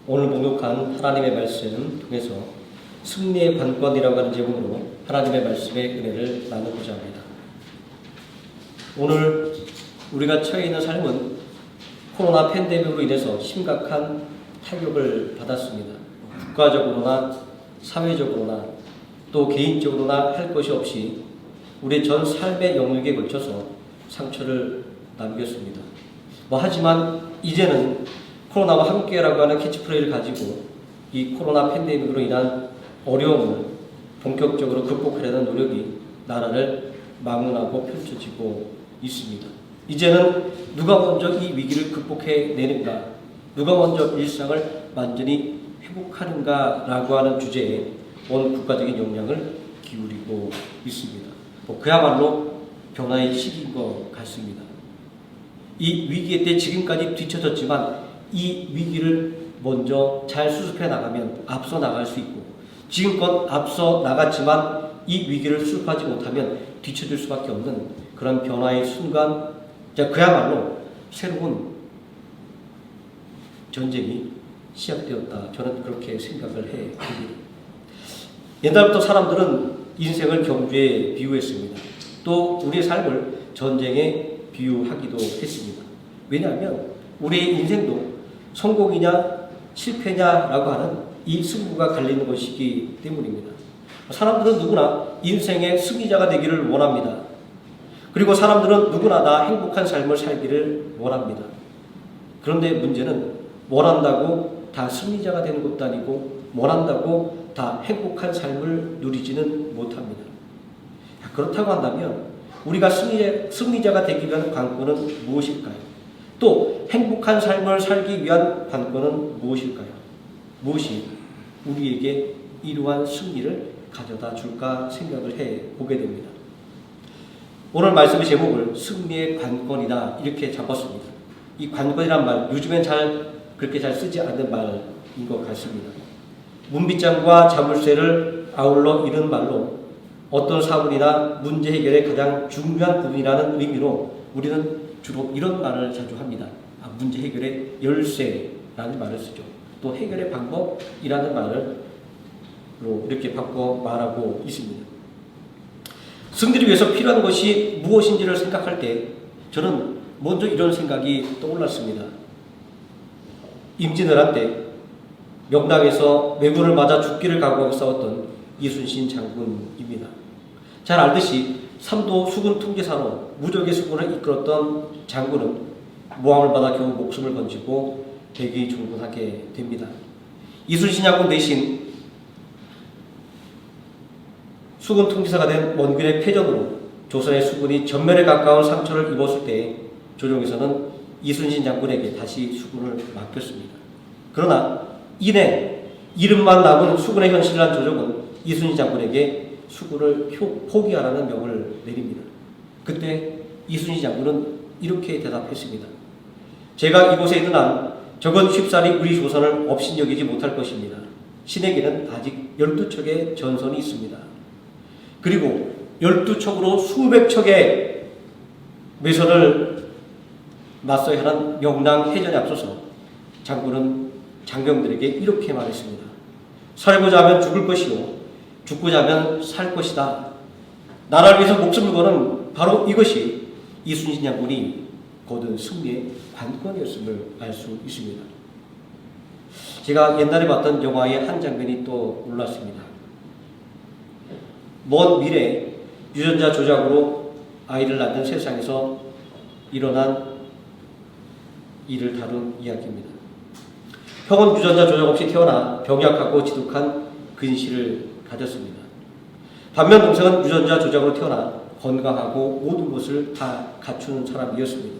오늘 목록한 하나님의 말씀 통해서 승리의 관건이라고 하는 제목으로 하나님의 말씀의 은혜를 나누고자 합니다. 오늘 우리가 처해 있는 삶은 코로나 팬데믹으로 인해서 심각한 타격을 받았습니다. 국가적으로나 사회적으로나 또 개인적으로나 할 것이 없이 우리 전 삶의 영역에 걸쳐서 상처를 남겼습니다. 하지만 이제는 코로나와 함께라고 하는 캐치프레이를 가지고 이 코로나 팬데믹으로 인한 어려움을 본격적으로 극복하려는 노력이 나라를 망원하고 펼쳐지고 있습니다. 이제는 누가 먼저 이 위기를 극복해내는가, 누가 먼저 일상을 완전히 회복하는가라고 하는 주제에 온 국가적인 역량을 기울이고 있습니다. 그야말로 변화의 시기인 것 같습니다. 이 위기에 때 지금까지 뒤처졌지만 이 위기를 먼저 잘 수습해 나가면 앞서 나갈 수 있고, 지금껏 앞서 나갔지만 이 위기를 수습하지 못하면 뒤처질 수밖에 없는 그런 변화의 순간, 그야말로 새로운 전쟁이 시작되었다. 저는 그렇게 생각을 해봅니다. 옛날부터 사람들은 인생을 경주에 비유했습니다. 또 우리의 삶을 전쟁에 비유하기도 했습니다. 왜냐하면 우리의 인생도 성공이냐 실패냐라고 하는 이 승부가 갈리는 것이기 때문입니다. 사람들은 누구나 인생의 승리자가 되기를 원합니다. 그리고 사람들은 누구나 다 행복한 삶을 살기를 원합니다. 그런데 문제는 원한다고 다 승리자가 되는 것도 아니고 원한다고 다 행복한 삶을 누리지는 못합니다. 그렇다고 한다면 우리가 승리자가 되기 위한 관건은 무엇일까요? 또 행복한 삶을 살기 위한 관건은 무엇일까요? 무엇이 우리에게 이러한 승리를 가져다 줄까 생각을 해보게 됩니다. 오늘 말씀의 제목을 승리의 관건이다 이렇게 잡았습니다. 이 관건이란 말 요즘엔 그렇게 잘 쓰지 않는 말인 것 같습니다. 문빗장과 자물쇠를 아울러 이른 말로 어떤 사물이나 문제 해결의 가장 중요한 부분이라는 의미로 우리는 주로 이런 말을 자주 합니다. 문제 해결의 열쇠라는 말을 쓰죠. 또 해결의 방법이라는 말을 이렇게 바꿔 말하고 있습니다. 승리를 위해서 필요한 것이 무엇인지를 생각할 때 저는 먼저 이런 생각이 떠올랐습니다. 임진왜란 때 명당에서 왜군을 맞아 죽기를 각오하고 싸웠던 이순신 장군입니다. 잘 알듯이 삼도 수군 통제사로 무적의 수군을 이끌었던 장군은 모함을 받아 겨우 목숨을 건지고 백이 종군하게 됩니다. 이순신 장군 대신 수군 통제사가 된 원균의 패전으로 조선의 수군이 전멸에 가까운 상처를 입었을 때 조정에서는 이순신 장군에게 다시 수군을 맡겼습니다. 그러나 이내 이름만 남은 수군의 현실을 한 조정은 이순신 장군에게 수군을 포기하라는 명을 내립니다. 그때 이순신 장군은 이렇게 대답했습니다. 제가 이곳에 있는 한 적은 쉽사리 우리 조선을 업신여기지 못할 것입니다. 신에게는 아직 12척의 전선이 있습니다. 그리고 12척으로 수백 척의 외선을 맞서야 하는 명랑 해전에 앞서서 장군은 장병들에게 이렇게 말했습니다. 살고자 하면 죽을 것이요 죽고자 하면 살 것이다. 나라를 위해서 목숨을 거는 바로 이것이 이순신 장군이 거둔 승리의 관건이었음을 알 수 있습니다. 제가 옛날에 봤던 영화의 한 장면이 또 올랐습니다. 먼 미래 유전자 조작으로 아이를 낳는 세상에서 일어난 일을 다룬 이야기입니다. 형은 유전자 조작 없이 태어나 병약하고 지독한 근시를 가졌습니다. 반면 동생은 유전자 조작으로 태어나 건강하고 모든 것을 다 갖추는 사람이었습니다.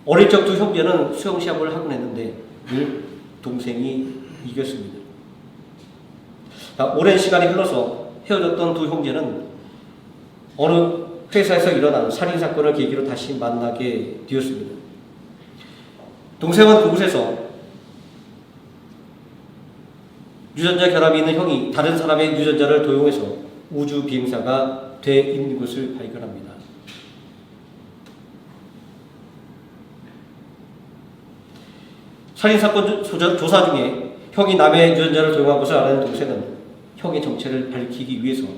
어릴 적 두 형제는 수영시합을 하곤 했는데 늘 동생이 이겼습니다. 오랜 시간이 흘러서 헤어졌던 두 형제는 어느 회사에서 일어난 살인사건을 계기로 다시 만나게 되었습니다. 동생은 그곳에서 유전자 결합이 있는 형이 다른 사람의 유전자를 도용해서 우주 비행사가 돼 있는 것을 발견합니다. 살인사건 조사 중에 형이 남의 유전자를 도용한 것을 알아낸 동생은 형의 정체를 밝히기 위해서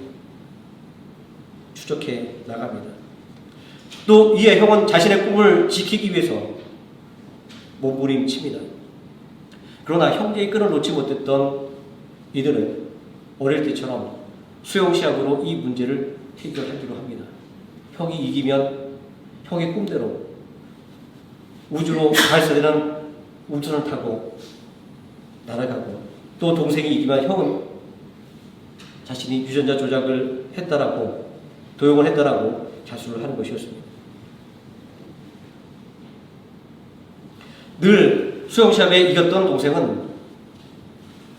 추적해 나갑니다. 또 이에 형은 자신의 꿈을 지키기 위해서 몸부림칩니다. 그러나 형제의 끈을 놓지 못했던 이들은 어릴 때처럼 수영시합으로 이 문제를 해결하기로 합니다. 형이 이기면 형의 꿈대로 우주로 발사되는 우주선을 타고 날아가고, 또 동생이 이기면 형은 자신이 유전자 조작을 했다라고, 도용을 했다라고 자수를 하는 것이었습니다. 늘 수영시합에 이겼던 동생은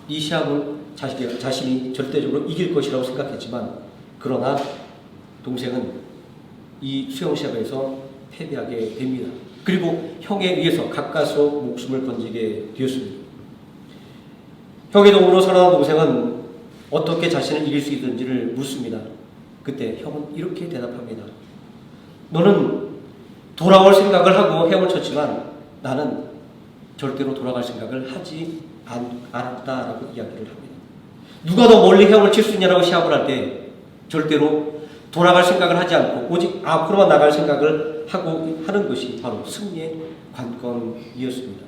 이 시합을 자신이 절대적으로 이길 것이라고 생각했지만, 그러나 동생은 이 수영시합에서 패배하게 됩니다. 그리고 형에 의해서 가까스로 목숨을 건지게 되었습니다. 형의 도움으로 살아난 동생은 어떻게 자신을 이길 수 있는지를 묻습니다. 그때 형은 이렇게 대답합니다. 너는 돌아올 생각을 하고 헤엄을 쳤지만 나는 절대로 돌아갈 생각을 하지 않았다라고 이야기를 합니다. 누가 더 멀리 헤엄을 칠 수 있냐라고 시합을 할 때 절대로 돌아갈 생각을 하지 않고 오직 앞으로만 나갈 생각을 하고 하는 것이 바로 승리의 관건이었습니다.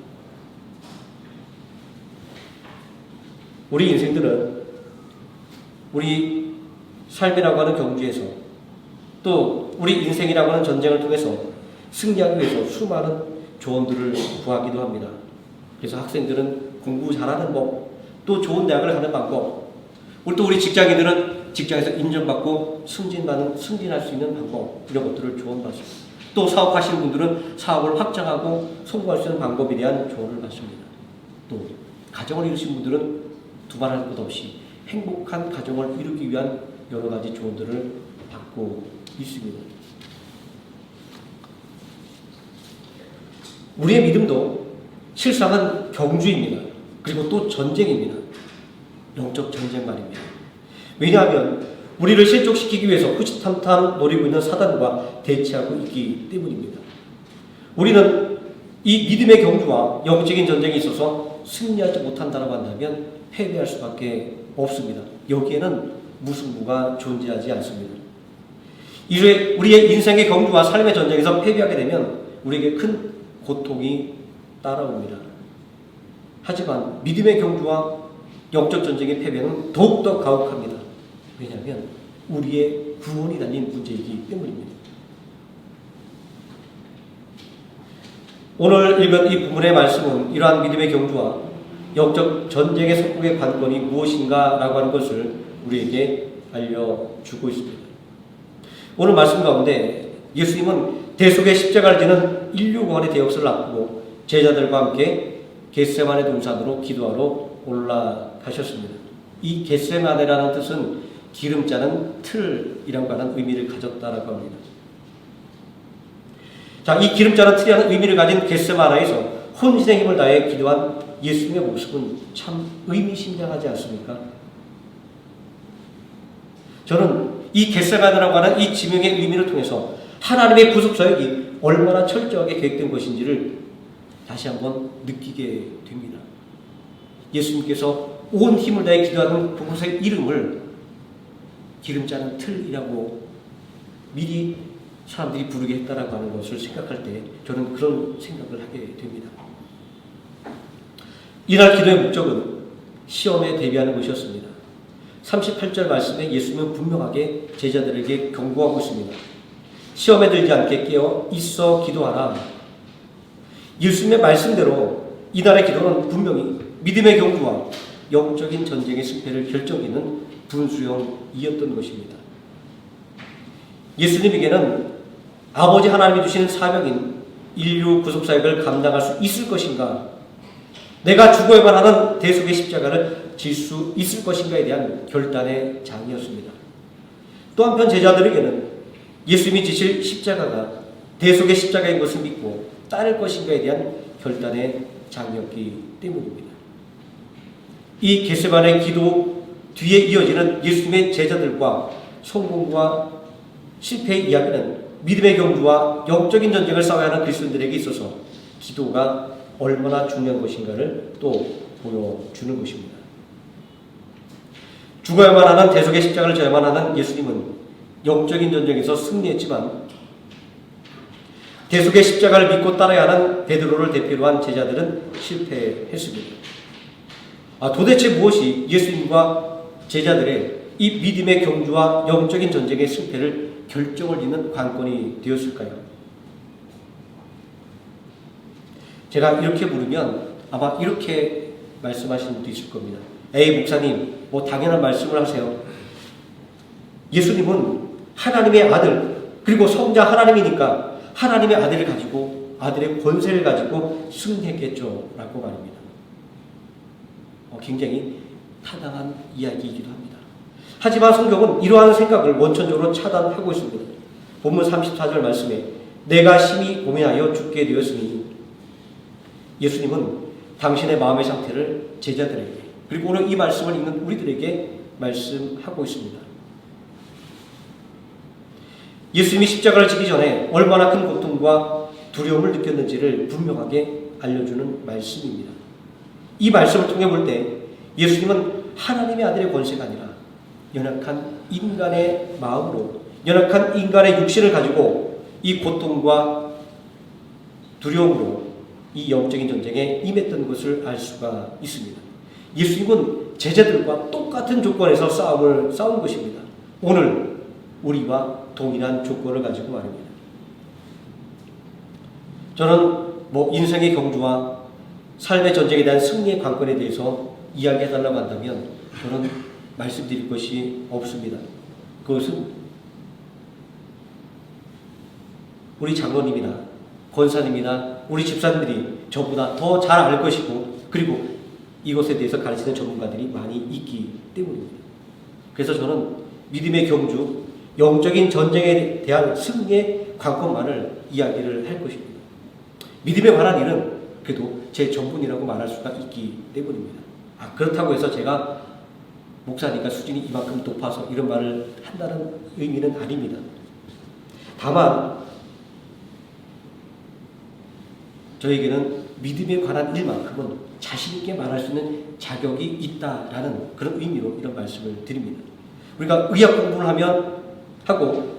우리 인생들은 우리 삶이라고 하는 경주에서, 또 우리 인생이라고 하는 전쟁을 통해서 승리하기 위해서 수많은 조언들을 구하기도 합니다. 그래서 학생들은 공부 잘하는 법, 또 좋은 대학을 가는 방법, 또 우리 직장인들은 직장에서 인정받고 승진할 수 있는 방법, 이런 것들을 조언받습니다. 또 사업하시는 분들은 사업을 확장하고 성공할 수 있는 방법에 대한 조언을 받습니다. 또 가정을 이루신 분들은 두말할 것 없이 행복한 가정을 이루기 위한 여러 가지 조언들을 받고 있습니다. 우리의 믿음도 실상은 경주입니다. 그리고 또 전쟁입니다. 영적 전쟁 말입니다. 왜냐하면 우리를 실족시키기 위해서 후시탐탐 노리고 있는 사단과 대치하고 있기 때문입니다. 우리는 이 믿음의 경주와 영적인 전쟁에 있어서 승리하지 못한다고 한다면 패배할 수밖에 없습니다. 여기에는 무승부가 존재하지 않습니다. 이제 우리의 인생의 경주와 삶의 전쟁에서 패배하게 되면 우리에게 큰 고통이 따라옵니다. 하지만 믿음의 경주와 영적 전쟁의 패배는 더욱더 가혹합니다. 왜냐하면 우리의 구원이 달린 문제이기 때문입니다. 오늘 읽은 이 본문의 말씀은 이러한 믿음의 경주와 영적 전쟁의 속국의 관건이 무엇인가 라고 하는 것을 우리에게 알려주고 있습니다. 오늘 말씀 가운데 예수님은 대속의 십자가를 지는 인류 구원의 대역사를 앞두고 제자들과 함께 겟세마네 동산으로 기도하러 올라가셨습니다. 이 겟세마네라는 뜻은 기름 짜는 틀이라고 하는 의미를 가졌다라고 합니다. 자, 이 기름 짜는 틀이라는 의미를 가진 겟세마네에서 혼신의 힘을 다해 기도한 예수님의 모습은 참 의미심장하지 않습니까? 저는 이 겟세마네라고 하는 이 지명의 의미를 통해서 하나님의 구속 사역이 얼마나 철저하게 계획된 것인지를 다시 한번 느끼게 됩니다. 예수님께서 온 힘을 다해 기도하는 그곳의 이름을 기름 짜는 틀이라고 미리 사람들이 부르게 했다라고 하는 것을 생각할 때 저는 그런 생각을 하게 됩니다. 이날 기도의 목적은 시험에 대비하는 것이었습니다. 38절 말씀에 예수님은 분명하게 제자들에게 경고하고 있습니다. 시험에 들지 않게 깨어 있어 기도하라. 예수님의 말씀대로 이날의 기도는 분명히 믿음의 경주와 영적인 전쟁의 승패를 결정짓는 분수령이었던 것입니다. 예수님에게는 아버지 하나님이 주시는 사명인 인류 구속사역을 감당할 수 있을 것인가, 내가 죽어야만 하는 대속의 십자가를 질 수 있을 것인가에 대한 결단의 장이었습니다. 또 한편 제자들에게는 예수님이 지실 십자가가 대속의 십자가인 것을 믿고 따를 것인가에 대한 결단의 장이었기 때문입니다. 이 겟세마네 기도 뒤에 이어지는 예수님의 제자들과 성공과 실패의 이야기는 믿음의 경주와 영적인 전쟁을 싸워야 하는 그리스도인들에게 있어서 기도가 얼마나 중요한 것인가를 또 보여주는 것입니다. 죽어야만 하는 대속의 십자가를 져야만 하는 예수님은 영적인 전쟁에서 승리했지만 대속의 십자가를 믿고 따라야 하는 베드로를 대표로 한 제자들은 실패했습니다. 도대체 무엇이 예수님과 제자들의 이 믿음의 경주와 영적인 전쟁의 승패를 결정을 짓는 관건이 되었을까요? 제가 이렇게 물으면 아마 이렇게 말씀하시는 분도 있을 겁니다. 에이 목사님, 뭐 당연한 말씀을 하세요. 예수님은 하나님의 아들, 그리고 성자 하나님이니까 하나님의 아들을 가지고, 아들의 권세를 가지고 승리했겠죠 라고 말입니다. 굉장히 타당한 이야기이기도 합니다. 하지만 성경은 이러한 생각을 원천적으로 차단하고 있습니다. 본문 34절 말씀에 내가 심히 고민하여 죽게 되었으니, 예수님은 당신의 마음의 상태를 제자들에게, 그리고 오늘 이 말씀을 읽는 우리들에게 말씀하고 있습니다. 예수님이 십자가를 지기 전에 얼마나 큰 고통과 두려움을 느꼈는지를 분명하게 알려주는 말씀입니다. 이 말씀을 통해 볼 때 예수님은 하나님의 아들의 권세가 아니라 연약한 인간의 마음으로, 연약한 인간의 육신을 가지고 이 고통과 두려움으로 이 영적인 전쟁에 임했던 것을 알 수가 있습니다. 예수님은 제자들과 똑같은 조건에서 싸운 것입니다. 오늘 우리와 동일한 조건을 가지고 말입니다. 저는 인생의 경주와 삶의 전쟁에 대한 승리의 관건에 대해서 이야기해달라고 한다면 저는 말씀드릴 것이 없습니다. 그것은 우리 장로님이나 권사님이나 우리 집사님들이 저보다 더 잘 알 것이고, 그리고 이것에 대해서 가르치는 전문가들이 많이 있기 때문입니다. 그래서 저는 믿음의 경주, 영적인 전쟁에 대한 승리의 관건만을 이야기를 할 것입니다. 믿음에 관한 일은 그래도 제 전문이라고 말할 수가 있기 때문입니다. 그렇다고 해서 제가 목사니까 수준이 이만큼 높아서 이런 말을 한다는 의미는 아닙니다. 다만 저에게는 믿음에 관한 일만큼은 자신 있게 말할 수 있는 자격이 있다라는 그런 의미로 이런 말씀을 드립니다. 우리가 의학 공부를 하고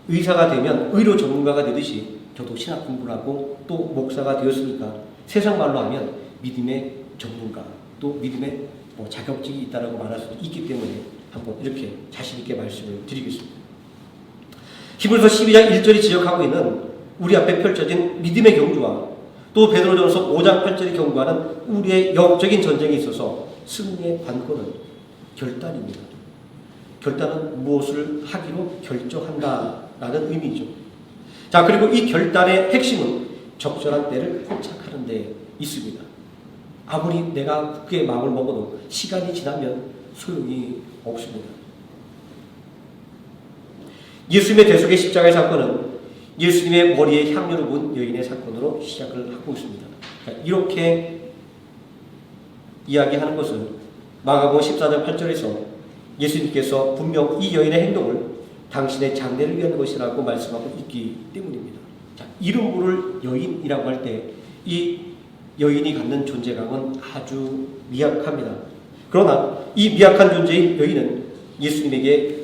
의사가 되면 의료 전문가가 되듯이 저도 신학 공부를 하고 또 목사가 되었으니까 세상 말로 하면 믿음의 전문가, 또 믿음의 자격증이 있다라고 말할 수도 있기 때문에 한번 이렇게 자신 있게 말씀을 드리겠습니다. 히브리서 12장 1절이 지적하고 있는 우리 앞에 펼쳐진 믿음의 경주와 또 베드로전서 5장 8절이 경고하는 우리의 영적인 전쟁에 있어서 승리의 관건은 결단입니다. 결단은 무엇을 하기로 결정한다라는 의미죠. 자, 그리고 이 결단의 핵심은 적절한 때를 포착하는 데 있습니다. 아무리 내가 굳게 마음을 먹어도 시간이 지나면 소용이 없습니다. 예수님의 대속의 십자가의 사건은 예수님의 머리에 향유를 부은 여인의 사건으로 시작을 하고 있습니다. 이렇게 이야기하는 것은 마가복음 14장 8절에서 예수님께서 분명 이 여인의 행동을 당신의 장래를 위한 것이라고 말씀하고 있기 때문입니다. 자, 이름 부를 여인이라고 할 때 이 여인이 갖는 존재감은 아주 미약합니다. 그러나 이 미약한 존재인 여인은 예수님에게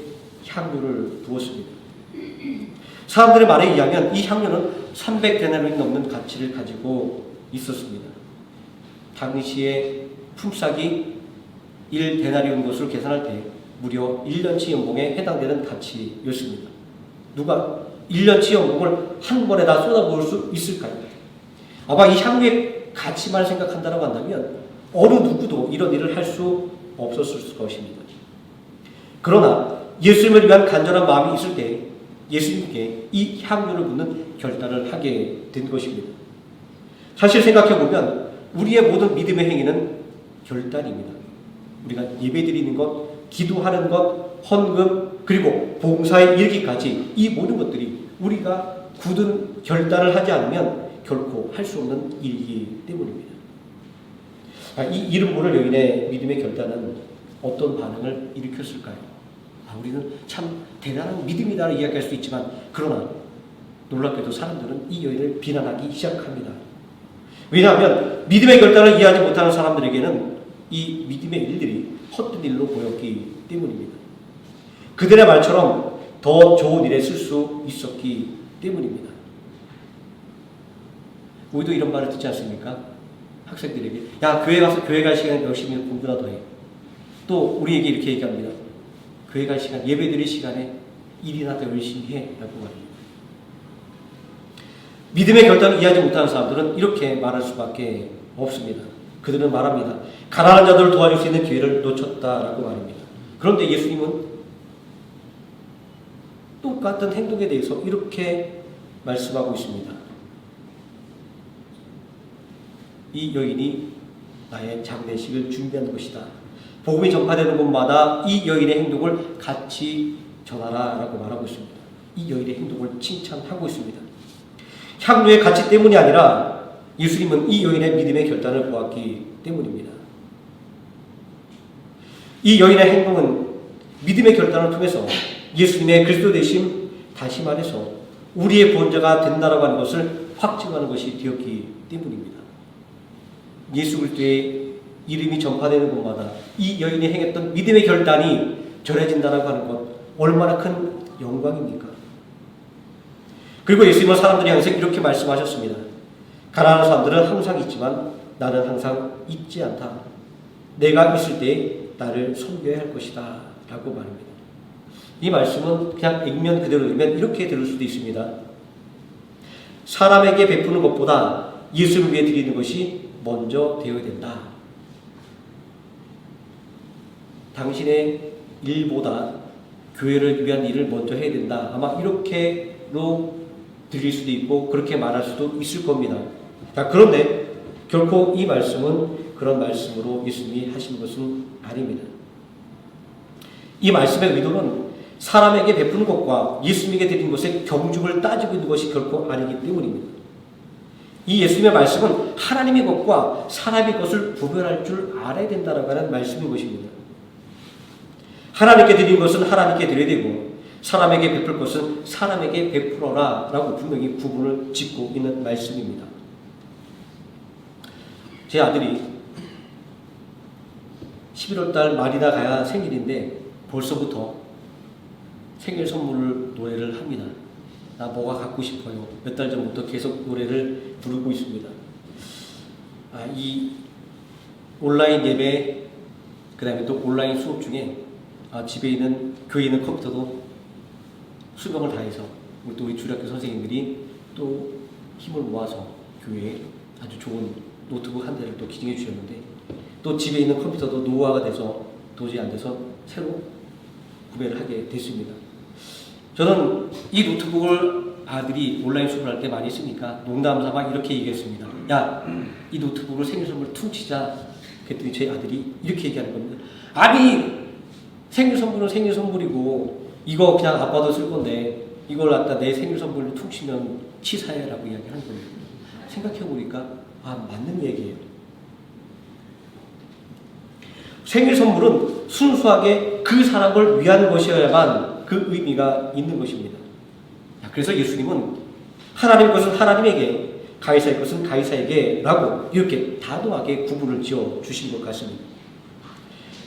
향유를 부었습니다. 사람들의 말에 의하면 이 향료는 300데나리온이 넘는 가치를 가지고 있었습니다. 당시에 품삯이 1데나리온 것으로 계산할 때 무려 1년치 연봉에 해당되는 가치였습니다. 누가 1년치 연봉을 한 번에 다 쏟아부을 수 있을까요? 아마 이 향유의 가치만 생각한다고 한다면 어느 누구도 이런 일을 할 수 없었을 것입니다. 그러나 예수님을 위한 간절한 마음이 있을 때 예수님께 이 향유를 붓는 결단을 하게 된 것입니다. 사실 생각해보면 우리의 모든 믿음의 행위는 결단입니다. 우리가 예배드리는 것, 기도하는 것, 헌금, 그리고 봉사에 이르기까지 이 모든 것들이 우리가 굳은 결단을 하지 않으면 결코 할 수 없는 일이기 때문입니다. 이 이름 모를 여인의 믿음의 결단은 어떤 반응을 일으켰을까요? 우리는 참 대단한 믿음이다 이야기할 수 있지만, 그러나 놀랍게도 사람들은 이 여인을 비난하기 시작합니다. 왜냐하면 믿음의 결단을 이해하지 못하는 사람들에게는 이 믿음의 일들이 헛된 일로 보였기 때문입니다. 그들의 말처럼 더 좋은 일에 쓸 수 있었기 때문입니다. 우리도 이런 말을 듣지 않습니까? 학생들에게 야, 교회 가서 교회 갈 시간에 열심히 공부나 더 해. 또 우리에게 이렇게 얘기합니다. 교회 갈 시간, 예배드릴 시간에 일이나 더 열심히 해 라고 말합니다. 믿음의 결단을 이해하지 못하는 사람들은 이렇게 말할 수밖에 없습니다. 그들은 말합니다. 가난한 자들을 도와줄 수 있는 기회를 놓쳤다라고 말합니다. 그런데 예수님은 똑같은 행동에 대해서 이렇게 말씀하고 있습니다. 이 여인이 나의 장례식을 준비하는 것이다. 복음이 전파되는 곳마다 이 여인의 행동을 같이 전하라 라고 말하고 있습니다. 이 여인의 행동을 칭찬하고 있습니다. 향유의 가치 때문이 아니라 예수님은 이 여인의 믿음의 결단을 보았기 때문입니다. 이 여인의 행동은 믿음의 결단을 통해서 예수님의 그리스도 되심, 다시 말해서 우리의 구원자가 된다라고 하는 것을 확증하는 것이 되었기 때문입니다. 예수 그리스도의 이름이 전파되는 곳마다 이 여인이 행했던 믿음의 결단이 전해진다라고 하는 것 얼마나 큰 영광입니까? 그리고 예수님은 사람들이 항상 이렇게 말씀하셨습니다. 가난한 사람들은 항상 있지만 나는 항상 있지 않다. 내가 있을 때 나를 섬겨야 할 것이다 라고 말합니다. 이 말씀은 그냥 액면 그대로 들으면 이렇게 들을 수도 있습니다. 사람에게 베푸는 것보다 예수를 위해 드리는 것이 먼저 되어야 된다. 당신의 일보다 교회를 위한 일을 먼저 해야 된다. 아마 이렇게로 들릴 수도 있고 그렇게 말할 수도 있을 겁니다. 자, 그런데 결코 이 말씀은 그런 말씀으로 예수님이 하신 것은 아닙니다. 이 말씀의 의도는 사람에게 베푸는 것과 예수님에게 드린 것의 경중을 따지고 있는 것이 결코 아니기 때문입니다. 이 예수님의 말씀은 하나님의 것과 사람의 것을 구별할 줄 알아야 된다라고 하는 말씀인 것입니다. 하나님께 드린 것은 하나님께 드려야 되고 사람에게 베풀 것은 사람에게 베풀어라 라고 분명히 구분을 짓고 있는 말씀입니다. 제 아들이 11월달 말이나 가야 생일인데 벌써부터 생일 선물 노래를 합니다. 나 뭐가 갖고 싶어요. 몇 달 전부터 계속 노래를 부르고 있습니다. 이 온라인 예배, 그 다음에 또 온라인 수업 중에 집에 있는, 교회에 있는 컴퓨터도 수명을 다해서 또 우리 주일학교 선생님들이 또 힘을 모아서 교회에 아주 좋은 노트북 한 대를 또 기증해 주셨는데 또 집에 있는 컴퓨터도 노후화가 돼서 도저히 안 돼서 새로 구매를 하게 됐습니다. 저는 이 노트북을 아들이 온라인 수업을 할 때 많이 쓰니까 농담삼아 이렇게 얘기했습니다. 야, 이 노트북을 생일 선물 퉁치자. 그랬더니 제 아들이 이렇게 얘기하는 겁니다. 아니, 생일 선물은 생일 선물이고 이거 그냥 아빠도 쓸 건데 이걸 갖다 내 생일 선물로 퉁치면 치사해라고 이야기하는 겁니다. 생각해보니까 맞는 얘기예요. 생일 선물은 순수하게 그 사람을 위한 것이어야만 그 의미가 있는 것입니다. 그래서 예수님은 하나님의 것은 하나님에게, 가이사의 것은 가이사에게 라고 이렇게 단호하게 구분을 지어 주신 것 같습니다.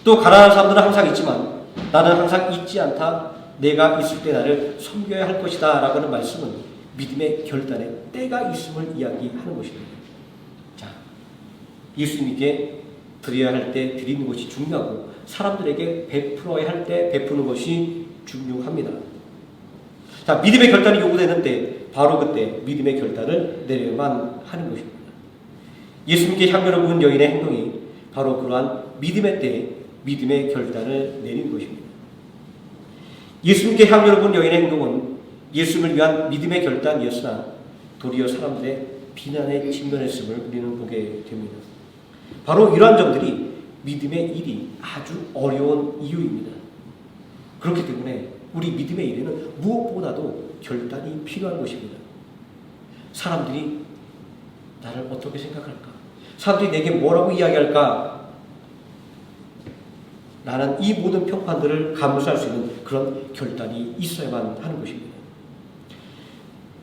또 가난한 사람들은 항상 있지만 나는 항상 있지 않다. 내가 있을 때 나를 섬겨야 할 것이다 라고 하는 말씀은 믿음의 결단에 때가 있음을 이야기하는 것입니다. 자, 예수님께 드려야 할 때 드리는 것이 중요하고 사람들에게 베풀어야 할 때 베푸는 것이 중요합니다. 자, 믿음의 결단이 요구되는 때 바로 그때 믿음의 결단을 내려야만 하는 것입니다. 예수님께 향유를 부은 여인의 행동이 바로 그러한 믿음의 때에 믿음의 결단을 내리는 것입니다. 예수님께 향유를 부은 여인의 행동은 예수님을 위한 믿음의 결단이었으나 도리어 사람들의 비난에 직면했음을 우리는 보게 됩니다. 바로 이러한 점들이 믿음의 일이 아주 어려운 이유입니다. 그렇기 때문에 우리 믿음의 일에는 무엇보다도 결단이 필요한 것입니다. 사람들이 나를 어떻게 생각할까? 사람들이 내게 뭐라고 이야기할까? 라는 이 모든 평판들을 감수할 수 있는 그런 결단이 있어야만 하는 것입니다.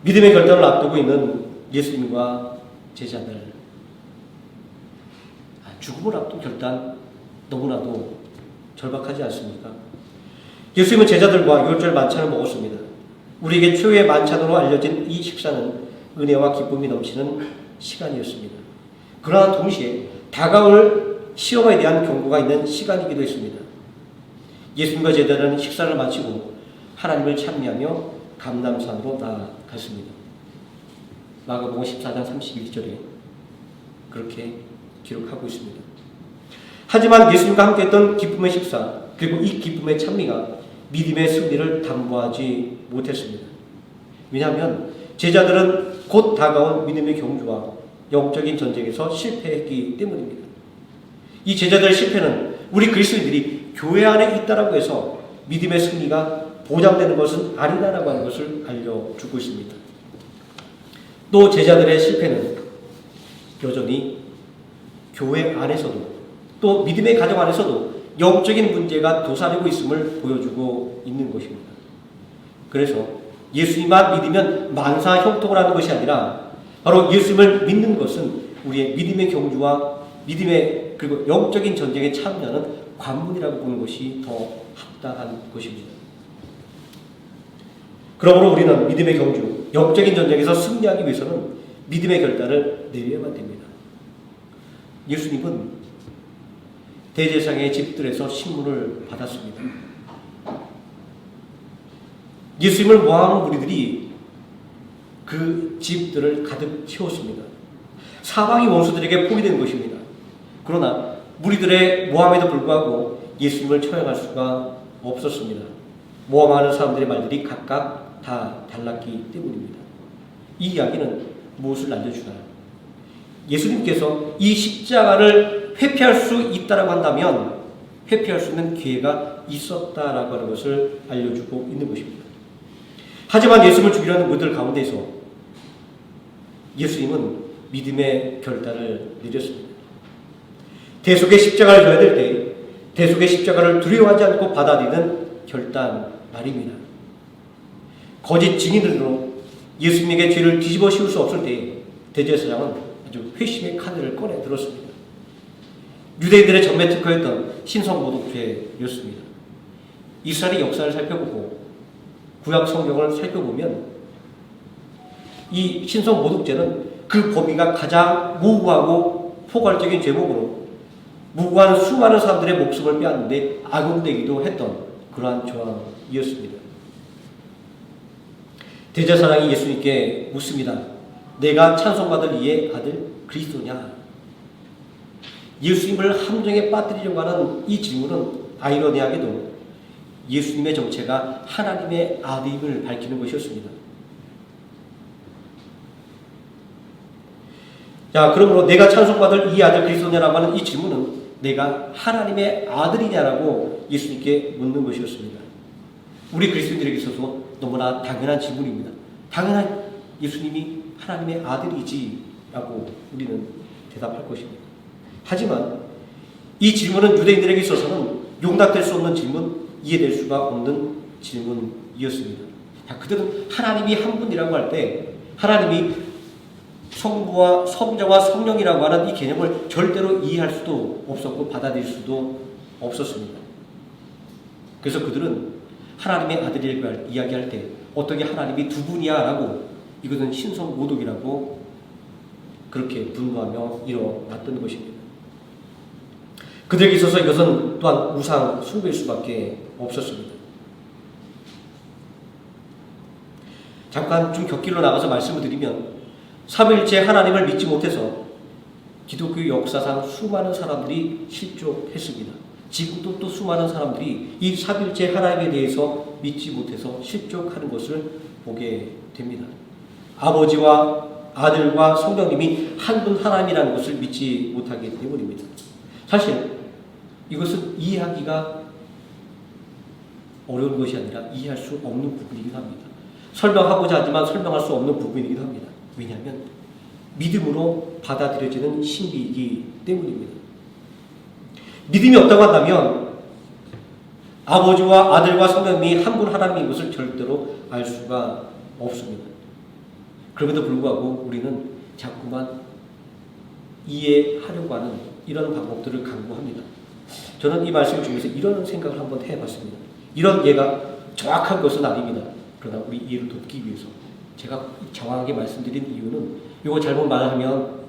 믿음의 결단을 앞두고 있는 예수님과 제자들, 죽음을 앞둔 결단 너무나도 절박하지 않습니까? 예수님은 제자들과 유월절 만찬을 먹었습니다. 우리에게 최후의 만찬으로 알려진 이 식사는 은혜와 기쁨이 넘치는 시간이었습니다. 그러나 동시에 다가올 시험에 대한 경고가 있는 시간이기도 했습니다. 예수님과 제자들은 식사를 마치고 하나님을 찬미하며 감람산으로 나아갔습니다. 마가복음 14장 31절에 그렇게 기록하고 있습니다. 하지만 예수님과 함께했던 기쁨의 식사 그리고 이 기쁨의 찬미가 믿음의 승리를 담보하지 못했습니다. 왜냐하면 제자들은 곧 다가온 믿음의 경주와 영적인 전쟁에서 실패했기 때문입니다. 이 제자들의 실패는 우리 그리스도인들이 교회 안에 있다라고 해서 믿음의 승리가 보장되는 것은 아니다라고 하는 것을 알려주고 있습니다. 또 제자들의 실패는 여전히 교회 안에서도 또 믿음의 가정 안에서도 영적인 문제가 도사리고 있음을 보여주고 있는 것입니다. 그래서 예수님만 믿으면 만사 형통을 하는 것이 아니라 바로 예수님을 믿는 것은 우리의 믿음의 경주와 믿음의 그리고 영적인 전쟁에 참여하는 관문이라고 보는 것이 더 합당한 것입니다. 그러므로 우리는 믿음의 경주, 영적인 전쟁에서 승리하기 위해서는 믿음의 결단을 내려야만 됩니다. 예수님은 대제사장의 집들에서 신문을 받았습니다. 예수님을 모함하는 무리들이 그 집들을 가득 채웠습니다. 사방이 원수들에게 포위된 것입니다. 그러나 무리들의 모함에도 불구하고 예수님을 처형할 수가 없었습니다. 모함하는 사람들의 말들이 각각 다 달랐기 때문입니다. 이 이야기는 무엇을 알려주나요? 예수님께서 이 십자가를 회피할 수 있다라고 한다면 회피할 수 있는 기회가 있었다라고 하는 것을 알려주고 있는 것입니다. 하지만 예수님을 죽이려는 무리들 가운데서 예수님은 믿음의 결단을 내렸습니다. 대속의 십자가를 져야 될 때 대속의 십자가를 두려워하지 않고 받아들이는 결단 말입니다. 거짓 증인들로 예수님에게 죄를 뒤집어 씌울 수 없을 때 대제사장은 아주 회심의 카드를 꺼내 들었습니다. 유대인들의 전매 특허였던 신성모독죄였습니다. 이스라엘의 역사를 살펴보고 구약 성경을 살펴보면 이 신성모독죄는 그 범위가 가장 모호하고 포괄적인 죄목으로 무고한 수많은 사람들의 목숨을 빼앗는데 악용되기도 했던 그러한 조항이었습니다. 대제사장이 예수님께 묻습니다. 내가 찬송받을 이의 아들 그리스도냐? 예수님을 함정에 빠뜨리려고 하는 이 질문은 아이러니하게도 예수님의 정체가 하나님의 아들임을 밝히는 것이었습니다. 자, 그러므로 내가 찬송받을 이 아들 그리스도냐라고 하는 이 질문은 내가 하나님의 아들이냐라고 예수님께 묻는 것이었습니다. 우리 그리스도인들에게 있어서 너무나 당연한 질문입니다. 당연한 예수님이 하나님의 아들이지 라고 우리는 대답할 것입니다. 하지만 이 질문은 유대인들에게 있어서는 용납될 수 없는 질문, 이해될 수가 없는 질문이었습니다. 자, 그들은 하나님이 한 분이라고 할 때 하나님이 성부와 성자와 성령이라고 하는 이 개념을 절대로 이해할 수도 없었고 받아들일 수도 없었습니다. 그래서 그들은 하나님의 아들이라고 이야기할 때 어떻게 하나님이 두 분이야 라고 이것은 신성모독이라고 그렇게 분노하며 일어났던 것입니다. 그들에게 있어서 이것은 또한 우상 숭배일 수밖에 없었습니다. 잠깐 좀 곁길로 나가서 말씀을 드리면 삼위일체 하나님을 믿지 못해서 기독교 역사상 수많은 사람들이 실족했습니다. 지금도 또 수많은 사람들이 이 삼위일체 하나님에 대해서 믿지 못해서 실족하는 것을 보게 됩니다. 아버지와 아들과 성령님이 한 분 하나님이라는 것을 믿지 못하기 때문입니다. 사실 이것은 이해하기가 어려운 것이 아니라 이해할 수 없는 부분이기도 합니다. 설명하고자 하지만 설명할 수 없는 부분이기도 합니다. 왜냐하면 믿음으로 받아들여지는 신비이기 때문입니다. 믿음이 없다고 한다면 아버지와 아들과 성령님이 한 분 하나님인 것을 절대로 알 수가 없습니다. 그럼에도 불구하고 우리는 자꾸만 이해하려고 하는 이런 방법들을 강구합니다. 저는 이 말씀을 중에서 이런 생각을 한번 해봤습니다. 이런 예가 정확한 것은 아닙니다. 그러나 우리 이해를 돕기 위해서 제가 정확하게 말씀드린 이유는 이거 잘못 말하면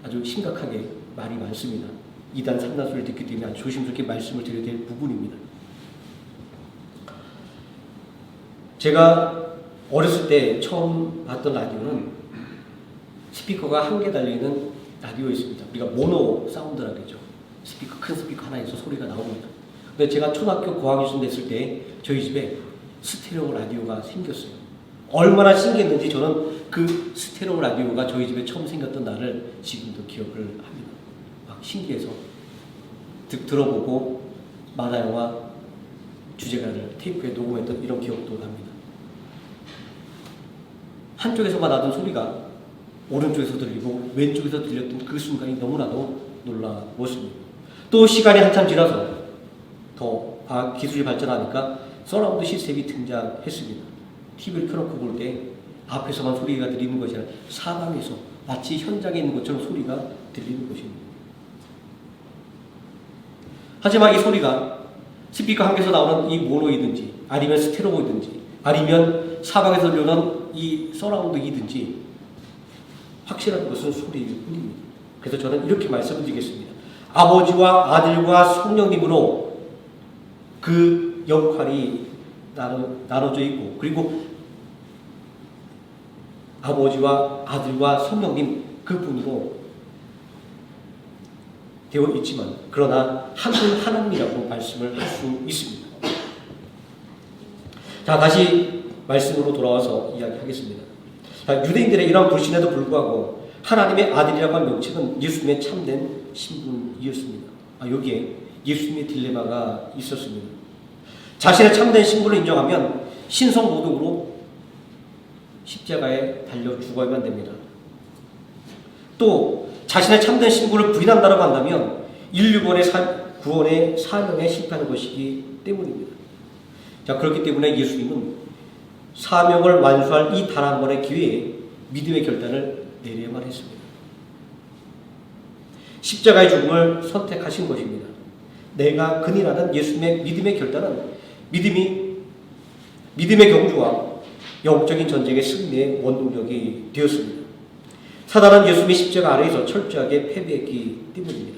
아주 심각하게 말이 많습니다. 2단, 3단 소리를 듣기 때문에 아주 조심스럽게 말씀을 드려야 될 부분입니다. 제가 어렸을 때 처음 봤던 라디오는 스피커가 한 개 달려있는 라디오였습니다. 우리가 모노 사운드라 그러죠. 스피커, 큰 스피커 하나에서 소리가 나옵니다. 근데 제가 초등학교 고학년 됐을 때 저희 집에 스테레오 라디오가 생겼어요. 얼마나 신기했는지 저는 그 스테레오 라디오가 저희 집에 처음 생겼던 날을 지금도 기억을 합니다. 막 신기해서 들어보고 만화영화 주제가를 테이프에 녹음했던 이런 기억도 납니다. 한쪽에서만 나던 소리가 오른쪽에서 들리고 왼쪽에서 들렸던 그 순간이 너무나도 놀라웠습니다. 또 시간이 한참 지나서 더 기술이 발전하니까 서라운드 시스템이 등장했습니다. TV를 켜놓고 볼 때 앞에서만 소리가 들리는 것이 아니라 사방에서 마치 현장에 있는 것처럼 소리가 들리는 것입니다. 하지만 이 소리가 스피커 한 개에서 나오는 이 모노이든지 아니면 스테레오이든지 아니면 사방에서 들려오는 이 서라운드이든지 확실한 것은 소리일 뿐입니다. 그래서 저는 이렇게 말씀을 드리겠습니다. 아버지와 아들과 성령님으로 그 역할이 나눠져 있고 그리고 아버지와 아들과 성령님 그분으로 되어 있지만 그러나 한 분 하나님이라고 말씀을 할 수 있습니다. 자, 다시 말씀으로 돌아와서 이야기하겠습니다. 자, 유대인들의 이러한 불신에도 불구하고 하나님의 아들이라고 한 명칭은 예수님의 참된 신분이었습니다. 여기에 예수님의 딜레마가 있었습니다. 자신의 참된 신분을 인정하면 신성모독으로 십자가에 달려 죽어야만 됩니다. 또 자신의 참된 신분을 부인한다고 한다면 인류 구원의 사명에 실패하는 것이기 때문입니다. 자, 그렇기 때문에 예수님은 사명을 완수할 이 단 한 번의 기회에 믿음의 결단을 내려야만 했습니다. 십자가의 죽음을 선택하신 것입니다. 내가 그니라는 예수님의 믿음의 결단은 믿음의 경주와 영적인 전쟁의 승리의 원동력이 되었습니다. 사단은 예수님의 십자가 아래에서 철저하게 패배했기 때문입니다.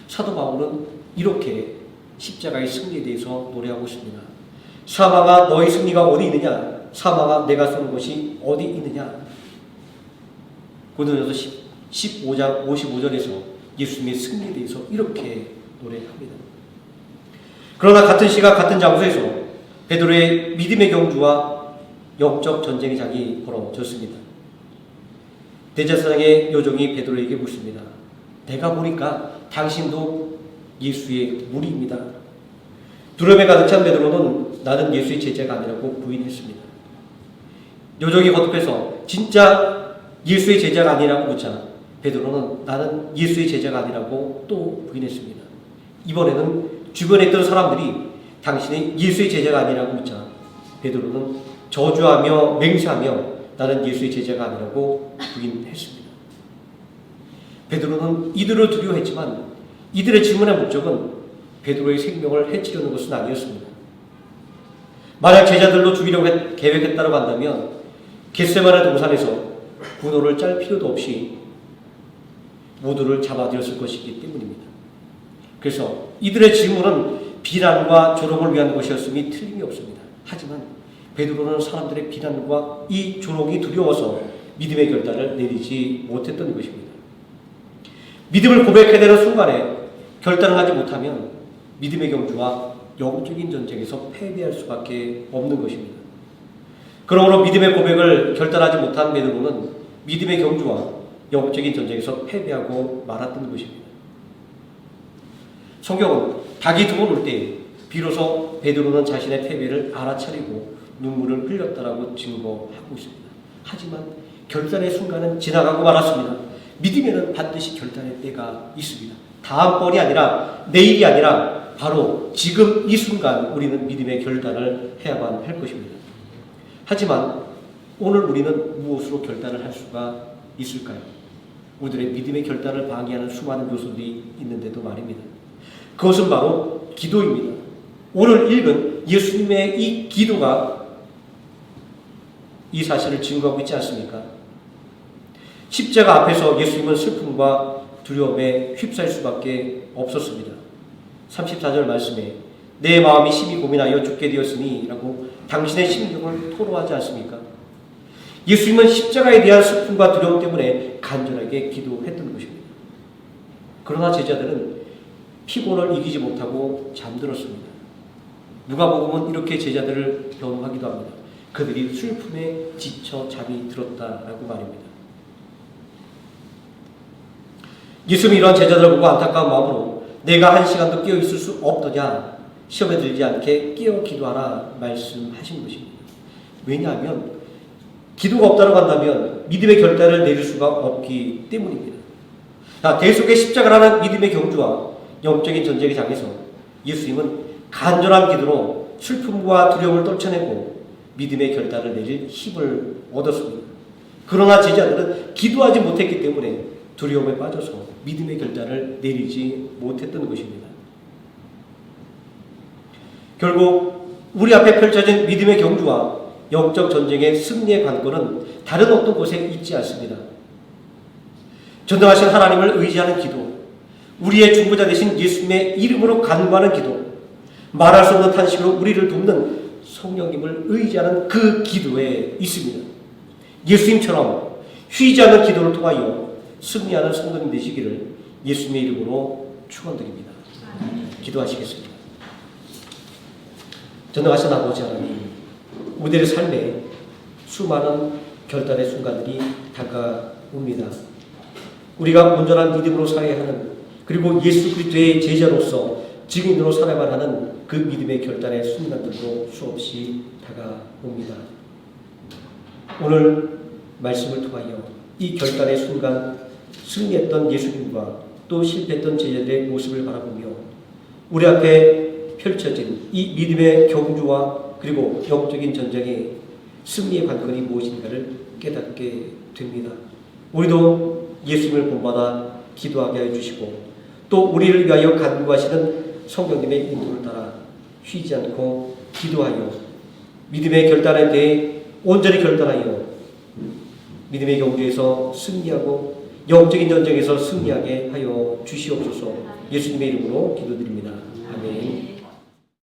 사도 바울은 이렇게 십자가의 승리에 대해서 노래하고 있습니다. 사망아 너의 승리가 어디 있느냐? 사망아 내가 쏘는 것이 어디 있느냐? 고린도전서 15장 55절에서 예수님의 승리에 대해서 이렇게 노래합니다. 그러나 같은 시각 같은 장소에서 베드로의 믿음의 경주와 영적 전쟁의 장이 벌어졌습니다. 대제사장의 요정이 베드로에게 묻습니다. 내가 보니까 당신도 예수의 무리입니다. 두려움에 가득 찬 베드로는 나는 예수의 제자가 아니라고 부인했습니다. 요정이 거듭해서 진짜 예수의 제자가 아니라고 묻자 베드로는 나는 예수의 제자가 아니라고 또 부인했습니다. 이번에는 주변에 있던 사람들이 당신이 예수의 제자가 아니라고 묻자 베드로는 저주하며 맹세하며 나는 예수의 제자가 아니라고 부인했습니다. 베드로는 이들을 두려워했지만 이들의 질문의 목적은 베드로의 생명을 해치려는 것은 아니었습니다. 만약 제자들로 죽이려고 계획했다고 한다면 겟세마네 동산에서 군호를 짤 필요도 없이 모두를 잡아들였을 것이기 때문입니다. 그래서 이들의 질문은 비난과 조롱을 위한 것이었음이 틀림이 없습니다. 하지만 베드로는 사람들의 비난과 이 조롱이 두려워서 믿음의 결단을 내리지 못했던 것입니다. 믿음을 고백해내는 순간에 결단을 하지 못하면 믿음의 경주와 영적인 전쟁에서 패배할 수밖에 없는 것입니다. 그러므로 믿음의 고백을 결단하지 못한 베드로는 믿음의 경주와 영적인 전쟁에서 패배하고 말았던 것입니다. 성경은 닭이 두 번 올 때 비로소 베드로는 자신의 패배를 알아차리고 눈물을 흘렸다라고 증거하고 있습니다. 하지만 결단의 순간은 지나가고 말았습니다. 믿음에는 반드시 결단의 때가 있습니다. 다음번이 아니라 내일이 아니라 바로 지금 이 순간 우리는 믿음의 결단을 해야만 할 것입니다. 하지만 오늘 우리는 무엇으로 결단을 할 수가 있을까요? 우리들의 믿음의 결단을 방해하는 수많은 요소들이 있는데도 말입니다. 그것은 바로 기도입니다. 오늘 읽은 예수님의 이 기도가 이 사실을 증거하고 있지 않습니까? 십자가 앞에서 예수님은 슬픔과 두려움에 휩싸일 수밖에 없었습니다. 34절 말씀에 내 마음이 심히 고민하여 죽게 되었으니 라고 당신의 심경을 토로하지 않습니까? 예수님은 십자가에 대한 슬픔과 두려움 때문에 간절하게 기도했던 것입니다. 그러나 제자들은 피곤을 이기지 못하고 잠들었습니다. 누가복음은 이렇게 제자들을 변호하기도 합니다. 그들이 슬픔에 지쳐 잠이 들었다라고 말입니다. 예수님이 이러한 제자들을 보고 안타까운 마음으로 내가 한 시간도 깨어 있을 수 없더냐, 시험에 들지 않게 깨어 기도하라 말씀하신 것입니다. 왜냐하면 기도가 없다고 한다면 믿음의 결단을 내릴 수가 없기 때문입니다. 대속의 십자가라는 믿음의 경주와 영적인 전쟁의 장에서 예수님은 간절한 기도로 슬픔과 두려움을 떨쳐내고 믿음의 결단을 내릴 힘을 얻었습니다. 그러나 제자들은 기도하지 못했기 때문에 두려움에 빠져서 믿음의 결단을 내리지 못했던 것입니다. 결국 우리 앞에 펼쳐진 믿음의 경주와 영적 전쟁의 승리의 관건은 다른 어떤 곳에 있지 않습니다. 전능하신 하나님을 의지하는 기도, 우리의 중보자 되신 예수님의 이름으로 간구하는 기도, 말할 수 없는 탄식으로 우리를 돕는 성령님을 의지하는 그 기도에 있습니다. 예수님처럼 쉬지 않는 기도를 통하여 승리하는 성도님 되시기를 예수님의 이름으로 축원드립니다. 기도하시겠습니다. 전능하신 아버지 하나님, 우리들의 삶에 수많은 결단의 순간들이 다가옵니다. 우리가 온전한 믿음으로 살아야 하는, 그리고 예수 그리스도의 제자로서 증인으로 살아야만 하는 그 믿음의 결단의 순간들도 수없이 다가옵니다. 오늘 말씀을 통하여 이 결단의 순간 승리했던 예수님과 또 실패했던 제자들의 모습을 바라보며 우리 앞에 펼쳐진 이 믿음의 경주와 그리고 영적인 전쟁의 승리의 관건이 무엇인가를 깨닫게 됩니다. 우리도 예수님을 본받아 기도하게 해주시고 또 우리를 위하여 간구하시는 성령님의 인도를 따라 쉬지 않고 기도하여 믿음의 결단에 대해 온전히 결단하여 믿음의 경주에서 승리하고 영적인 전쟁에서 승리하게 하여 주시옵소서. 예수님의 이름으로 기도드립니다. 아멘.